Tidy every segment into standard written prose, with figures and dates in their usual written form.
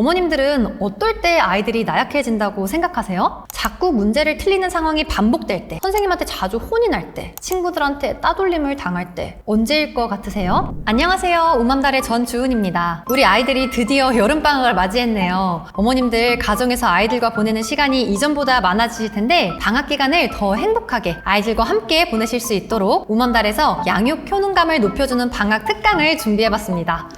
어머님들은 어떨 때 아이들이 나약해진다고 생각하세요? 자꾸 문제를 틀리는 상황이 반복될 때, 선생님한테 자주 혼이 날 때, 친구들한테 따돌림을 당할 때, 언제일 것 같으세요? 안녕하세요. 우맘달의 전주은입니다. 우리 아이들이 드디어 여름방학을 맞이했네요. 어머님들 가정에서 아이들과 보내는 시간이 이전보다 많아지실 텐데 방학 기간을 더 행복하게 아이들과 함께 보내실 수 있도록 우맘달에서 양육 효능감을 높여주는 방학 특강을 준비해봤습니다.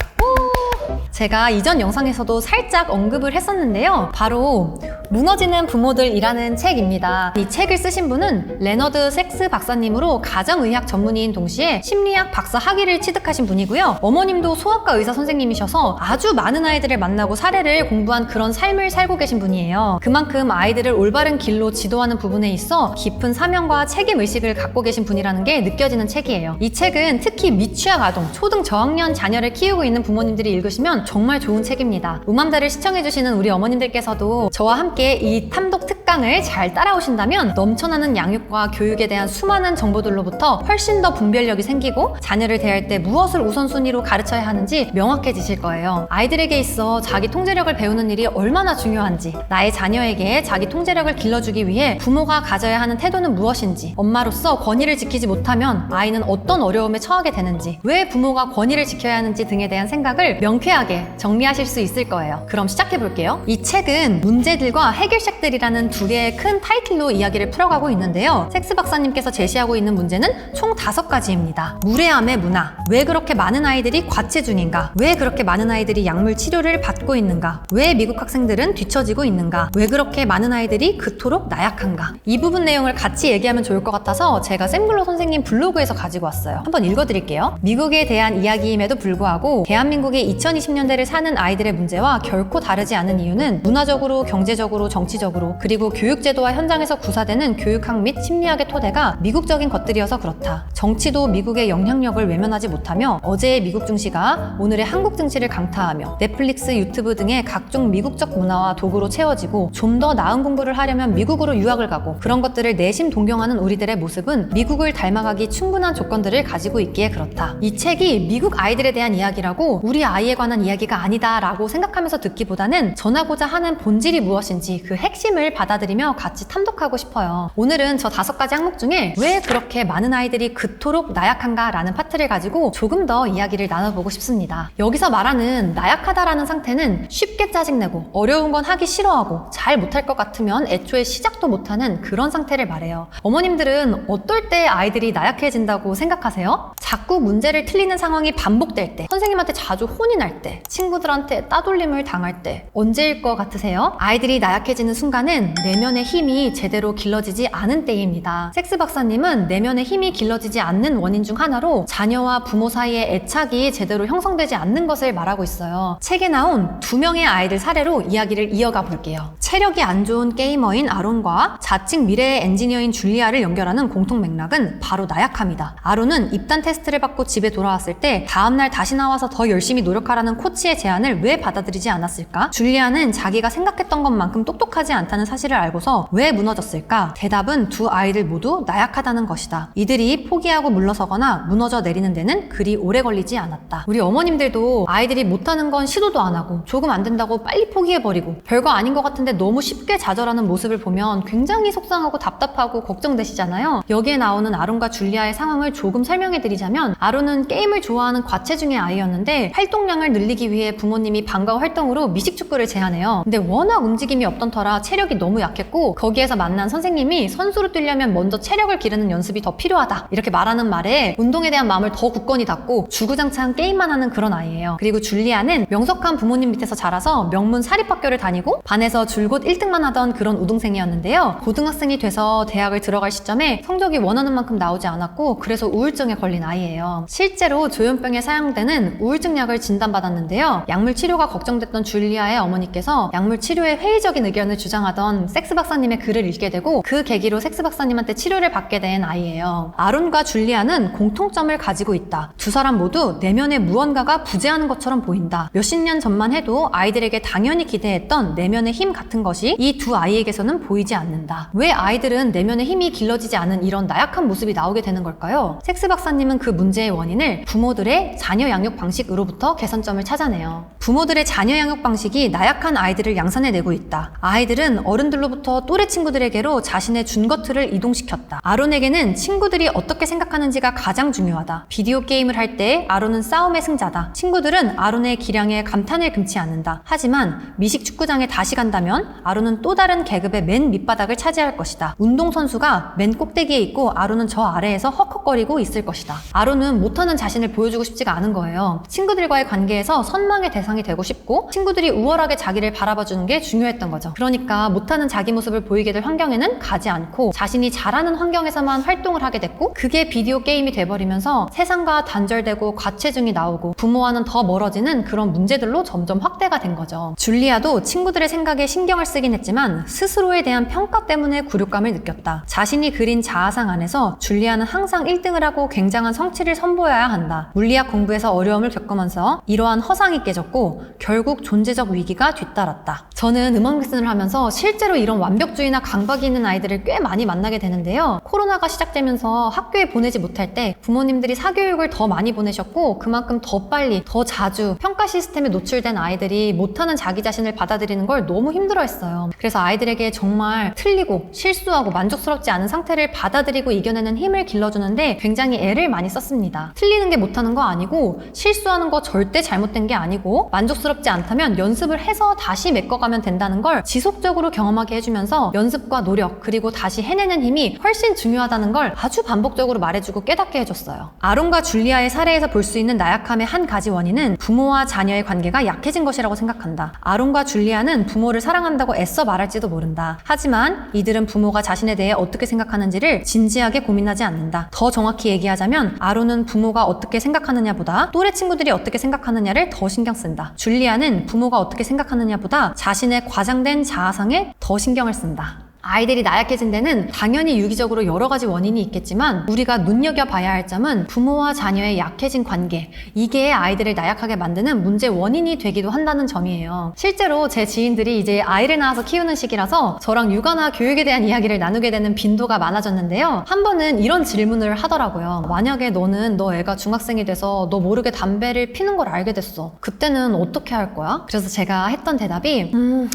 제가 이전 영상에서도 살짝 언급을 했었는데요. 바로 무너지는 부모들이라는 책입니다. 이 책을 쓰신 분은 레너드 섹스 박사님으로 가정의학 전문의인 동시에 심리학 박사 학위를 취득하신 분이고요. 어머님도 소아과 의사 선생님이셔서 아주 많은 아이들을 만나고 사례를 공부한 그런 삶을 살고 계신 분이에요. 그만큼 아이들을 올바른 길로 지도하는 부분에 있어 깊은 사명과 책임의식을 갖고 계신 분이라는 게 느껴지는 책이에요. 이 책은 특히 미취학 아동, 초등 저학년 자녀를 키우고 있는 부모님들이 읽으시면 정말 좋은 책입니다. 우맘달을 시청해주시는 우리 어머님들께서도 저와 함께 이 탐독 특강을 잘 따라오신다면 넘쳐나는 양육과 교육에 대한 수많은 정보들로부터 훨씬 더 분별력이 생기고 자녀를 대할 때 무엇을 우선순위로 가르쳐야 하는지 명확해지실 거예요. 아이들에게 있어 자기 통제력을 배우는 일이 얼마나 중요한지, 나의 자녀에게 자기 통제력을 길러주기 위해 부모가 가져야 하는 태도는 무엇인지, 엄마로서 권위를 지키지 못하면 아이는 어떤 어려움에 처하게 되는지, 왜 부모가 권위를 지켜야 하는지 등에 대한 생각을 명쾌하게 정리하실 수 있을 거예요. 그럼 시작해 볼게요. 이 책은 문제들과 해결책들이라는 두 개의 큰 타이틀로 이야기를 풀어가고 있는데요. 섹스 박사님께서 제시하고 있는 문제는 총 5가지입니다. 무례함의 문화, 왜 그렇게 많은 아이들이 과체중인가, 왜 그렇게 많은 아이들이 약물 치료를 받고 있는가, 왜 미국 학생들은 뒤처지고 있는가, 왜 그렇게 많은 아이들이 그토록 나약한가. 이 부분 내용을 같이 얘기하면 좋을 것 같아서 제가 샘글로 선생님 블로그에서 가지고 왔어요. 한번 읽어드릴게요. 미국에 대한 이야기임에도 불구하고 대한민국의 2020년대를 사는 아이들의 문제와 결코 다르지 않은 이유는 문화적으로, 경제적으로, 정치적으로, 그리고 교육제도와 현장에서 구사되는 교육학 및 심리학의 토대가 미국적인 것들이어서 그렇다. 정치도 미국의 영향력을 외면하지 못하며 어제의 미국 증시가 오늘의 한국 증시를 강타하며 넷플릭스, 유튜브 등의 각종 미국적 문화와 도구로 채워지고 좀 더 나은 공부를 하려면 미국으로 유학을 가고 그런 것들을 내심 동경하는 우리들의 모습은 미국을 닮아가기 충분한 조건들을 가지고 있기에 그렇다. 이 책이 미국 아이들에 대한 이야기라고 우리 아이에 관한 이야기가 아니다 라고 생각하면서 듣기보다는 전하고자 하는 본질이 무엇인지 그 핵심을 받아들이며 같이 탐독하고 싶어요. 오늘은 저 5가지 항목 중에 왜 그렇게 많은 아이들이 그토록 나약한가 라는 파트를 가지고 조금 더 이야기를 나눠보고 싶습니다. 여기서 말하는 나약하다라는 상태는 쉽게 짜증내고 어려운 건 하기 싫어하고 잘 못할 것 같으면 애초에 시작도 못하는 그런 상태를 말해요. 어머님들은 어떨 때 아이들이 나약해진다고 생각하세요? 자꾸 문제를 틀리는 상황이 반복될 때, 선생님한테 자주 혼이 날 때, 친구들한테 따돌림을 당할 때, 언제일 것 같으세요? 아이들이 나약해지는 순간은 내면의 힘이 제대로 길러지지 않은 때입니다. 섹스 박사님은 내면의 힘이 길러지지 않는 원인 중 하나로 자녀와 부모 사이의 애착이 제대로 형성되지 않는 것을 말하고 있어요. 책에 나온 2명의 아이들 사례로 이야기를 이어가 볼게요. 체력이 안 좋은 게이머인 아론과 자칭 미래의 엔지니어인 줄리아를 연결하는 공통 맥락은 바로 나약함이다. 아론은 입단 테스트를 받고 집에 돌아왔을 때 다음날 다시 나와서 더 열심히 노력하라는 코치의 제안을 왜 받아들이지 않았을까? 줄리아는 자기가 생각했던 것만큼 똑똑하지 않다는 사실을 알고서 왜 무너졌을까? 대답은 두 아이들 모두 나약하다는 것이다. 이들이 포기하고 물러서거나 무너져 내리는 데는 그리 오래 걸리지 않았다. 우리 어머님들도 아이들이 못하는 건 시도도 안 하고 조금 안 된다고 빨리 포기해버리고 별거 아닌 것 같은데 너무 쉽게 좌절하는 모습을 보면 굉장히 속상하고 답답하고 걱정되시잖아요. 여기에 나오는 아론과 줄리아의 상황을 조금 설명해드리자면, 아론은 게임을 좋아하는 과체중의 아이였는데 활동량을 늘리기 위해 부모님이 방과 활동으로 미식축구를 제안해요. 근데 워낙 움직임이 없던 터라 체력이 너무 약했고 거기에서 만난 선생님이 선수로 뛰려면 먼저 체력을 기르는 연습이 더 필요하다 이렇게 말하는 말에 운동에 대한 마음을 더 굳건히 닫고 주구장창 게임만 하는 그런 아이예요. 그리고 줄리아는 명석한 부모님 밑에서 자라서 명문 사립학교를 다니고 반에서 줄곧 1등만 하던 그런 우등생이었는데요. 고등학생이 돼서 대학을 들어갈 시점에 성적이 원하는 만큼 나오지 않았고 그래서 우울증에 걸린 아이예요. 실제로 조현병에 사용되는 우울증 약을 진단받았는데요. 약물 치료가 걱정됐던 줄리아의 어머니께서 약물 치료에 회의적인 의견을 주장하던 섹스 박사님의 글을 읽게 되고 그 계기로 섹스 박사님한테 치료를 받게 된 아이예요. 아론과 줄리아는 공통점을 가지고 있다. 두 사람 모두 내면에 무언가가 부재하는 것처럼 보인다. 몇십 년 전만 해도 아이들에게 당연히 기대했던 내면의 힘 같은 것이 이 두 아이에게서는 보이지 않는다. 왜 아이들은 내면의 힘이 길러지지 않은 이런 나약한 모습이 나오게 되는 걸까요? 섹스 박사님은 그 문제의 원인을 부모들의 자녀 양육 방식으로부터 개선점을 찾아내요. 부모들의 자녀 양육 방식이 나약한 아이들을 양산해내고 있다. 아이들은 어른들로부터 또래 친구들에게로 자신의 준거트를 이동시켰다. 아론에게는 친구들이 어떻게 생각하는지가 가장 중요하다. 비디오 게임을 할 때 아론은 싸움의 승자다. 친구들은 아론의 기량에 감탄을 금치 않는다. 하지만 미식 축구장에 다시 간다면 아론은 또 다른 계급의 맨 밑바닥을 차지할 것이다. 운동선수가 맨 꼭대기에 있고 아론은 저 아래에서 헉헉거리고 있을 것이다. 아론은 못하는 자신을 보여주고 싶지가 않은 거예요. 친구들과의 관계에서 선망의 대상이 되고 싶고 친구들이 우월하게 자기를 바라봐주는 게 중요했던 거죠. 그러니까 못하는 자기 모습을 보이게 될 환경에는 가지 않고 자신이 잘하는 환경에서만 활동을 하게 됐고 그게 비디오 게임이 돼버리면서 세상과 단절되고 과체중이 나오고 부모와는 더 멀어지는 그런 문제들로 점점 확대가 된 거죠. 줄리아도 친구들의 생각에 신경을 쓰긴 했지만 스스로에 대한 평가 때문에 굴욕감을 느꼈다. 자신이 그린 자아상 안에서 줄리아는 항상 1등을 하고 굉장한 성취를 선보여야 한다. 물리학 공부에서 어려움을 겪으면서 이러한 허상이 깨졌고 결국 존재적 위기가 뒤따랐다. 저는 음악 레슨을 하면서 실제로 이런 완벽주의나 강박이 있는 아이들을 꽤 많이 만나게 되는데요. 코로나가 시작되면서 학교에 보내지 못할 때 부모님들이 사교육을 더 많이 보내셨고 그만큼 더 빨리, 더 자주 평가 시스템에 노출된 아이들이 못하는 자기 자신을 받아들이는 걸 너무 힘들어했어요. 그래서 아이들에게 정말 틀리고 실수하고 만족스럽지 않은 상태를 받아들이고 이겨내는 힘을 길러주는데 굉장히 애를 많이 썼습니다. 틀리는 게 못하는 거 아니고 실수하는 거 절대 잘못된 게 아니고 만족스럽지 않다면 연습을 해서 다시 메꿔가면 된다는 걸 지속적으로 경험하게 해주면서 연습과 노력 그리고 다시 해내는 힘이 훨씬 중요하다는 걸 아주 반복적으로 말해주고 깨닫게 해줬어요. 아론과 줄리아의 사례에서 볼 수 있는 나약함의 한 가지 원인은 부모와 자녀의 관계가 약해진 것이라고 생각한다. 아론과 줄리아는 부모를 사랑한다고 애써 말할지도 모른다. 하지만 이들은 부모가 자신에 대해 어떻게 생각하는지를 진지하게 고민하지 않는다. 더 정확히 얘기하자면 아론은 부모가 어떻게 생각하느냐보다 또래 친구들이 어떻게 생각하느냐를 더 신경 쓴다. 줄리아는 부모가 어떻게 생각하느냐보다 자신의 과장된 자아상에 더 신경을 쓴다. 아이들이 나약해진 데는 당연히 유기적으로 여러 가지 원인이 있겠지만 우리가 눈여겨봐야 할 점은 부모와 자녀의 약해진 관계, 이게 아이들을 나약하게 만드는 문제 원인이 되기도 한다는 점이에요. 실제로 제 지인들이 이제 아이를 낳아서 키우는 시기라서 저랑 육아나 교육에 대한 이야기를 나누게 되는 빈도가 많아졌는데요. 한 번은 이런 질문을 하더라고요. 만약에 너는 너 애가 중학생이 돼서 너 모르게 담배를 피는 걸 알게 됐어. 그때는 어떻게 할 거야? 그래서 제가 했던 대답이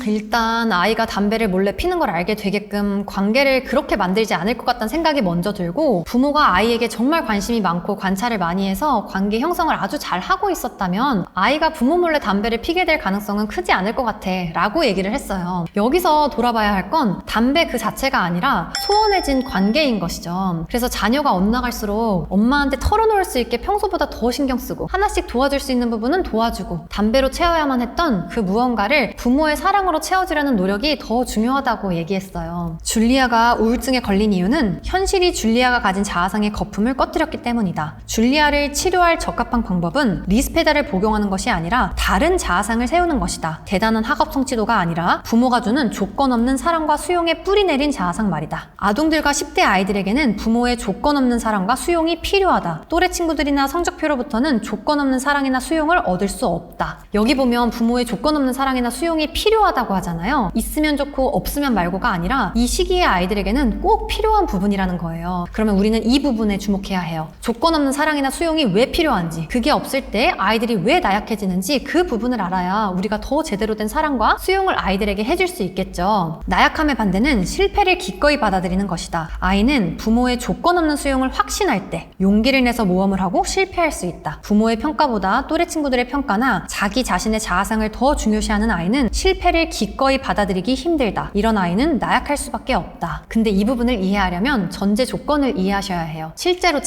일단 아이가 담배를 몰래 피는 걸 알게 되게 관계를 그렇게 만들지 않을 것 같다는 생각이 먼저 들고 부모가 아이에게 정말 관심이 많고 관찰을 많이 해서 관계 형성을 아주 잘 하고 있었다면 아이가 부모 몰래 담배를 피게 될 가능성은 크지 않을 것 같아 라고 얘기를 했어요. 여기서 돌아봐야 할 건 담배 그 자체가 아니라 소원해진 관계인 것이죠. 그래서 자녀가 엇나갈수록 엄마한테 털어놓을 수 있게 평소보다 더 신경 쓰고 하나씩 도와줄 수 있는 부분은 도와주고 담배로 채워야만 했던 그 무언가를 부모의 사랑으로 채워주려는 노력이 더 중요하다고 얘기했어요. 줄리아가 우울증에 걸린 이유는 현실이 줄리아가 가진 자아상의 거품을 꺼뜨렸기 때문이다. 줄리아를 치료할 적합한 방법은 리스페다를 복용하는 것이 아니라 다른 자아상을 세우는 것이다. 대단한 학업 성취도가 아니라 부모가 주는 조건 없는 사랑과 수용에 뿌리 내린 자아상 말이다. 아동들과 10대 아이들에게는 부모의 조건 없는 사랑과 수용이 필요하다. 또래 친구들이나 성적표로부터는 조건 없는 사랑이나 수용을 얻을 수 없다. 여기 보면 부모의 조건 없는 사랑이나 수용이 필요하다고 하잖아요. 있으면 좋고 없으면 말고가 아니라 이 시기의 아이들에게는 꼭 필요한 부분이라는 거예요. 그러면 우리는 이 부분에 주목해야 해요. 조건 없는 사랑이나 수용이 왜 필요한지, 그게 없을 때 아이들이 왜 나약해지는지 그 부분을 알아야 우리가 더 제대로 된 사랑과 수용을 아이들에게 해줄 수 있겠죠. 나약함의 반대는 실패를 기꺼이 받아들이는 것이다. 아이는 부모의 조건 없는 수용을 확신할 때 용기를 내서 모험을 하고 실패할 수 있다. 부모의 평가보다 또래 친구들의 평가나 자기 자신의 자아상을 더 중요시하는 아이는 실패를 기꺼이 받아들이기 힘들다. 이런 아이는 나약한 나약할 수밖에 없다. 근데 이 부분을 이해하려면 전제 조건을 이해하셔야 해요. 실제로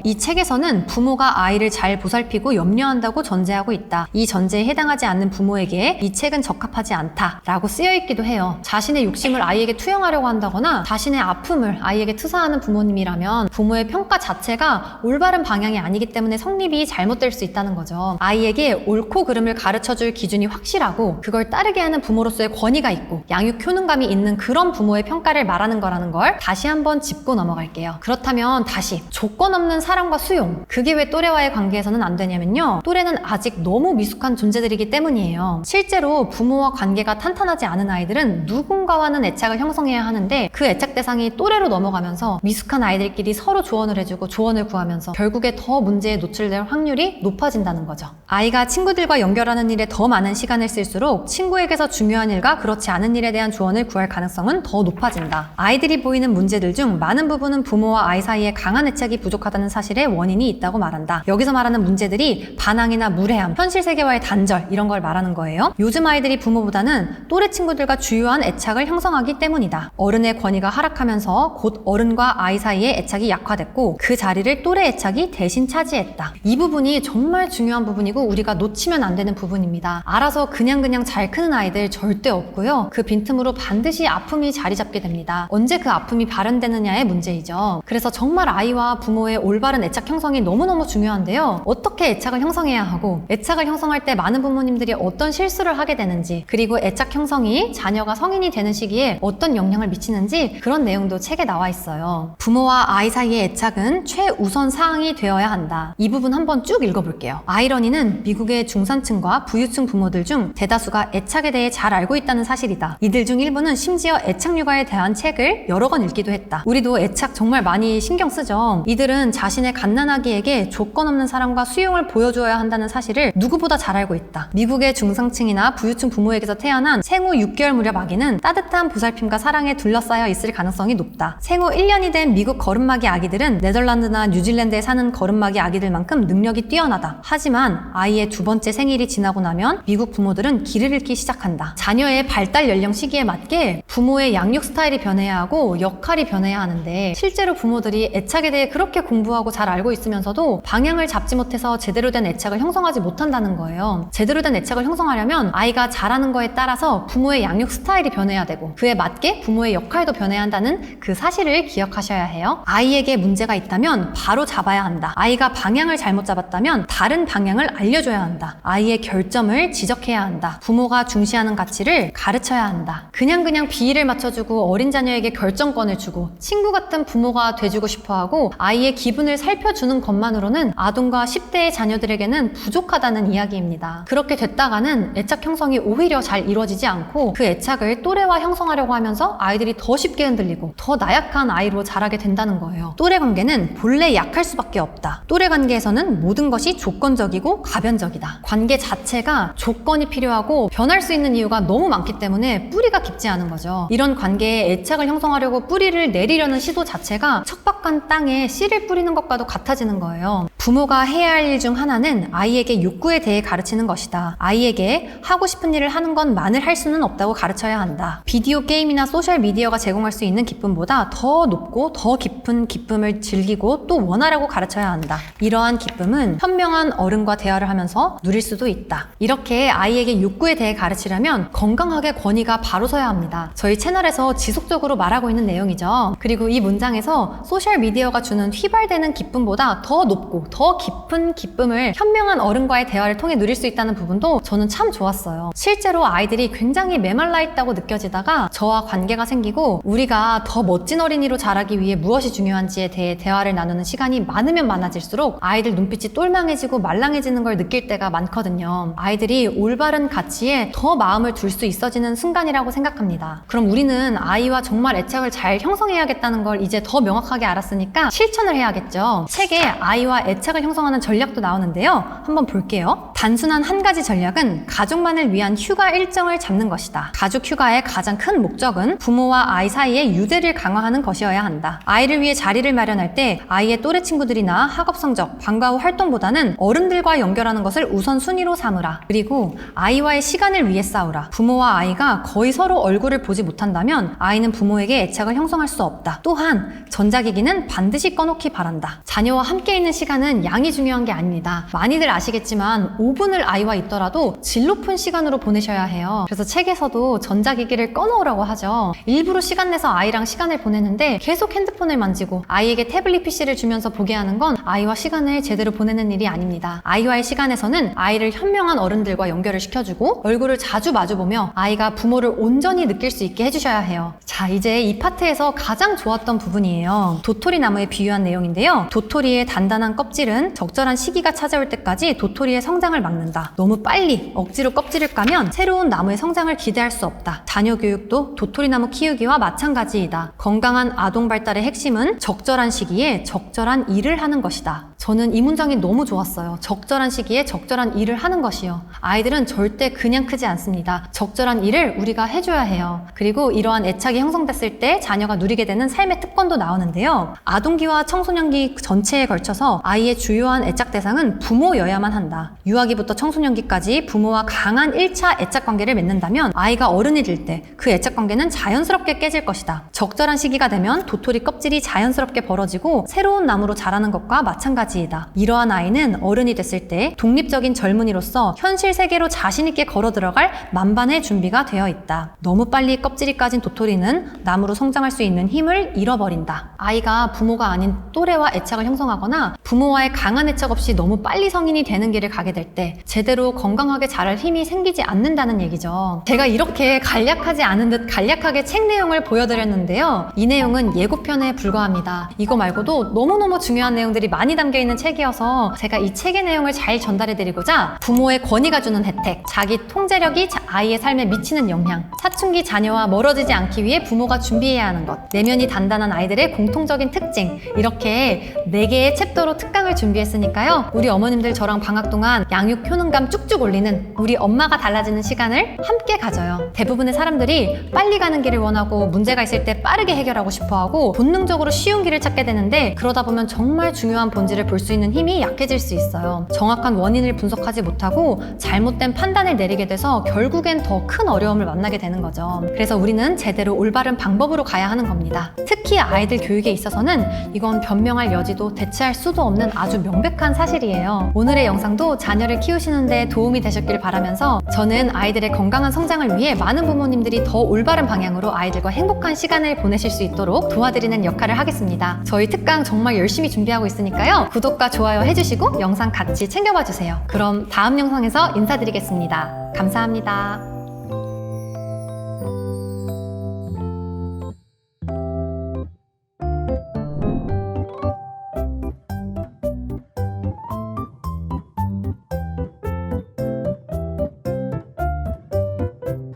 이 책에서는 부모가 아이를 잘 보살피고 염려한다고 전제하고 있다. 이 전제에 해당하지 않는 부모에게 이 책은 적합하지 않다라고 쓰여있기도 해요. 자신의 욕심을 아이에게 투영하려고 한다거나 자신의 아픔을 아이에게 투사하는 부모님이라면 부모의 평가 자체가 올바른 방향이 아니기 때문에 성립이 잘못될 수 있다는 거죠. 아이에게 옳고 그름을 가르쳐줄 기준이 확실하고 그걸 따르게 하는 부모로서의 권위가 있고 양육 효능감이 있는 그런 부모의 평가를 말하는 거라는 걸 다시 한번 짚고 넘어갈게요. 그렇다면 다시 조건 없는 사랑과 수용, 그게 왜 또래와의 관계에서는 안 되냐면요, 또래는 아직 너무 미숙한 존재들이기 때문이에요. 실제로 부모와 관계가 탄탄하지 않은 아이들은 누군가와는 애착을 형성해야 하는데 그 애착 대상이 또래로 넘어가면서 미숙한 아이들끼리 서로 조언을 해주고 조언을 구하면서 결국에 더 문제에 노출될 확률이 높아진다는 거죠. 아이가 친구들과 연결하는 일에 더 많은 시간을 쓸수록 친구에게서 중요한 일과 그렇지 않은 일에 대한 조언을 구할 가능성은 더 높아진다. 아이들이 보이는 문제들 중 많은 부분은 부모와 아이 사이에 강한 애착이 부족하다는 사실에 원인이 있다고 말한다. 여기서 말하는 문제들이 반항이나 무례함, 현실 세계와의 단절 이런 걸 말하는 거예요. 요즘 아이들이 부모보다는 또래 친구들과 주요한 애착을 형성하기 때문이다. 어른의 권위가 하락하면서 곧 어른과 아이 사이의 애착이 약화됐고 그 자리를 또래 애착이 대신 차지했다. 이 부분이 정말 중요한 부분이고 우리가 놓치면 안 되는 부분입니다. 알아서 그냥 잘 크는 아이들 절대 없고요. 그 빈틈으로 반드시 아픔이 자리 잡게 됩니다. 언제 그 아픔이 발현되느냐의 문제이죠. 그래서 정말 아이와 부모의 올바른 애착 형성이 너무너무 중요한데요. 어떻게 애착을 형성해야 하고 애착을 형성할 때 많은 부모님들이 어떤 실수를 하게 되는지, 그리고 애착 형성이 자녀가 성인이 되는 시기에 어떤 영향을 미치는지 그런 내용도 책에 나와 있어요. 부모와 아이 사이의 애착은 최우선 사항이 되어야 한다. 이 부분 한번 쭉 읽어볼게요. 아이러니는 미국의 중산층과 부유층 부모들 중 대다수가 애착에 대해 잘 알고 있다는 사실이다. 이들 중 일부는 심지어 애착 육아에 대한 책을 여러 권 읽기도 했다. 우리도 애착 정말 많이 신경 쓰죠. 이들은 자신의 갓난아기에게 조건 없는 사랑과 수용을 보여주어야 한다는 사실을 누구보다 잘 알고 있다. 미국의 중상층이나 부유층 부모에게서 태어난 생후 6개월 무렵 아기는 따뜻한 보살핌과 사랑에 둘러싸여 있을 가능성이 높다. 생후 1년이 된 미국 거름마기 아기들은 네덜란드나 뉴질랜드에 사는 거름마기 아기들만큼 능력이 뛰어나다. 하지만 아이의 두 번째 생일이 지나고 나면 미국 부모들은 길을 잃기 시작한다. 자녀의 발달 연령 시기에 맞게 부모의 양육 스타일이 변해야 하고 역할이 변해야 하는데 실제로 부모들이 애착에 대해 그렇게 공부하고 잘 알고 있으면서도 방향을 잡지 못해서 제대로 된 애착을 형성하지 못한다는 거예요. 제대로 된 애착을 형성하려면 아이가 자라는 거에 따라서 부모의 양육 스타일이 변해야 되고 그에 맞게 부모의 역할도 변해야 한다는 그 사실을 기억하셔야 해요. 아이에게 문제가 있다면 바로 잡아야 한다. 아이가 방향을 잘못 잡았다면 다른 방향을 알려줘야 한다. 아이의 결점을 지적해야 한다. 부모가 중시하는 가치를 가르쳐야 한다. 그냥 비위를 맞춰주고 어린 자녀에게 결정권을 주고 친구 같은 부모가 돼주고 싶어하고 아이의 기분을 살펴주는 것만으로는 아동과 10대의 자녀들에게는 부족하다는 이야기입니다. 그렇게 됐다가는 애착 형성이 오히려 잘 이루어지지 않고 그 애착을 또래와 형성하려고 하면서 아이들이 더 쉽게 흔들리고 더 나약한 아이로 자라게 된다는 거예요. 또래 관계는 본래 약할 수밖에 없다. 또래 관계에서는 모든 것이 조건적이고 가변적이다. 관계 자체가 조건이 필요하고 변할 수 있는 이유가 너무 많기 때문에 뿌리가 깊지 않은 거죠. 이런 관계에 애착을 형성하려고 뿌리를 내리려는 시도 자체가 척박한 땅에 씨를 뿌리는 것과도 같아지는 거예요. 부모가 해야 할 일 중 하나는 아이에게 욕구에 대해 가르치는 것이다. 아이에게 하고 싶은 일을 하는 것만을 할 수는 없다고 가르쳐야 한다. 비디오 게임이나 소셜 미디어가 제공할 수 있는 기쁨보다 더 높고 더 깊은 기쁨을 즐기고 또 원하라고 가르쳐야 한다. 이러한 기쁨은 현명한 어른과 대화를 하면서 누릴 수도 있다. 이렇게 아이에게 욕구에 대해 가르치려면 건강하게 권위가 바로 서야 합니다. 저희 채널에서 지속적으로 말하고 있는 내용이죠. 그리고 이 문장에서 소셜 미디어가 주는 휘발되는 기쁨보다 더 높고 더 깊은 기쁨을 현명한 어른과의 대화를 통해 누릴 수 있다는 부분도 저는 참 좋았어요. 실제로 아이들이 굉장히 메말라 있다고 느껴지다가 저와 관계가 생기고 우리가 더 멋진 어린이로 자라기 위해 무엇이 중요한지에 대해 대화를 나누는 시간이 많으면 많아질수록 아이들 눈빛이 똘망해지고 말랑해지는 걸 느낄 때가 많거든요. 아이들이 올바른 가치에 더 마음을 둘 수 있어지는 순간이라고 생각합니다. 그럼 우리는 아이와 정말 애착을 잘 형성해야겠다는 걸 이제 더 명확하게 알았으니까 실천을 해야겠죠. 책에 아이와 애착을 형성하는 전략도 나오는데요. 한번 볼게요. 단순한 한 가지 전략은 가족만을 위한 휴가 일정을 잡는 것이다. 가족 휴가의 가장 큰 목적은 부모와 아이 사이의 유대를 강화하는 것이어야 한다. 아이를 위해 자리를 마련할 때 아이의 또래 친구들이나 학업 성적, 방과 후 활동보다는 어른들과 연결하는 것을 우선순위로 삼으라. 그리고 아이와의 시간을 위해 싸우라. 부모와 아이가 거의 서로 얼굴을 보지 못한다 못한다면 아이는 부모에게 애착을 형성할 수 없다. 또한 전자기기는 반드시 꺼놓기 바란다. 자녀와 함께 있는 시간은 양이 중요한 게 아닙니다. 많이들 아시겠지만 5분을 아이와 있더라도 질 높은 시간으로 보내셔야 해요. 그래서 책에서도 전자기기를 꺼놓으라고 하죠. 일부러 시간 내서 아이랑 시간을 보내는데 계속 핸드폰을 만지고 아이에게 태블릿 PC를 주면서 보게 하는 건 아이와 시간을 제대로 보내는 일이 아닙니다. 아이와의 시간에서는 아이를 현명한 어른들과 연결을 시켜주고 얼굴을 자주 마주보며 아이가 부모를 온전히 느낄 수 있게 해주셔야 해요. 자, 이제 이 파트에서 가장 좋았던 부분이에요. 도토리 나무에 비유한 내용인데요. 도토리의 단단한 껍질은 적절한 시기가 찾아올 때까지 도토리의 성장을 막는다. 너무 빨리 억지로 껍질을 까면 새로운 나무의 성장을 기대할 수 없다. 자녀 교육도 도토리나무 키우기와 마찬가지이다. 건강한 아동 발달의 핵심은 적절한 시기에 적절한 일을 하는 것이다. 저는 이 문장이 너무 좋았어요. 적절한 시기에 적절한 일을 하는 것이요. 아이들은 절대 그냥 크지 않습니다. 적절한 일을 우리가 해줘야 해요. 그리고 이러한 애착이 형성됐을 때 자녀가 누리게 되는 삶의 특권도 나오는데요. 아동기와 청소년기 전체에 걸쳐서 아이의 주요한 애착 대상은 부모여야만 한다. 유아기부터 청소년기까지 부모와 강한 1차 애착 관계를 맺는다면 아이가 어른이 될 때 그 애착 관계는 자연스럽게 깨질 것이다. 적절한 시기가 되면 도토리 껍질이 자연스럽게 벌어지고 새로운 나무로 자라는 것과 마찬가지이다. 이러한 아이는 어른이 됐을 때 독립적인 젊은이로서 현실 세계로 자신 있게 걸어 들어갈 만반의 준비가 되어 있다. 너무 빨리 껍질이 까진 도토리는 나무로 성장할 수 있는 힘을 잃어버린다. 아이가 부모가 아닌 또래와 애착을 형성하거나 부모와의 강한 애착 없이 너무 빨리 성인이 되는 길을 가게 될 때 제대로 건강하게 자랄 힘이 생기지 않는다는 얘기죠. 제가 이렇게 간략하지 않은 듯 간략하게 책 내용을 보여드렸는데요. 이 내용은 예고편에 불과합니다. 이거 말고도 너무너무 중요한 내용들이 많이 담겨있는 책이어서 제가 이 책의 내용을 잘 전달해드리고자 부모의 권위가 주는 혜택, 자기 통제력이 아이의 삶에 미치는 영향, 사춘기 자녀와 멀어지지 않기 위해 부모가 준비해야 하는 것, 내면이 단단한 아이들의 공통적인 특징, 이렇게 4개의 챕터로 특강을 준비했으니까요. 우리 어머님들 저랑 방학 동안 양육 효능감 쭉쭉 올리는 우리 엄마가 달라지는 시간을 함께 가져요. 대부분의 사람들이 빨리 가는 길을 원하고 문제가 있을 때 빠르게 해결하고 싶어하고 본능적으로 쉬운 길을 찾게 되는데 그러다 보면 정말 중요한 본질을 볼 수 있는 힘이 약해질 수 있어요. 정확한 원인을 분석하지 못하고 잘못된 판단을 내리게 돼서 결국엔 더 큰 어려움을 만나게 되는 거죠. 그래서 우리는 제대로 올바른 방법으로 가야 하는 겁니다. 특히 아이들 교육에 있어서는 이건 변명할 여지도 대체할 수도 없는 아주 명백한 사실이에요. 오늘의 영상도 자녀를 키우시는데 도움이 되셨길 바라면서 저는 아이들의 건강한 성장을 위해 많은 부모님들이 더 올바른 방향으로 아이들과 행복한 시간을 보내실 수 있도록 도와드리는 역할을 하겠습니다. 저희 특강 정말 열심히 준비하고 있으니까요. 구독과 좋아요 해주시고 영상 같이 챙겨봐 주세요. 그럼 다음 영상에서 인사드리겠습니다. 감사합니다.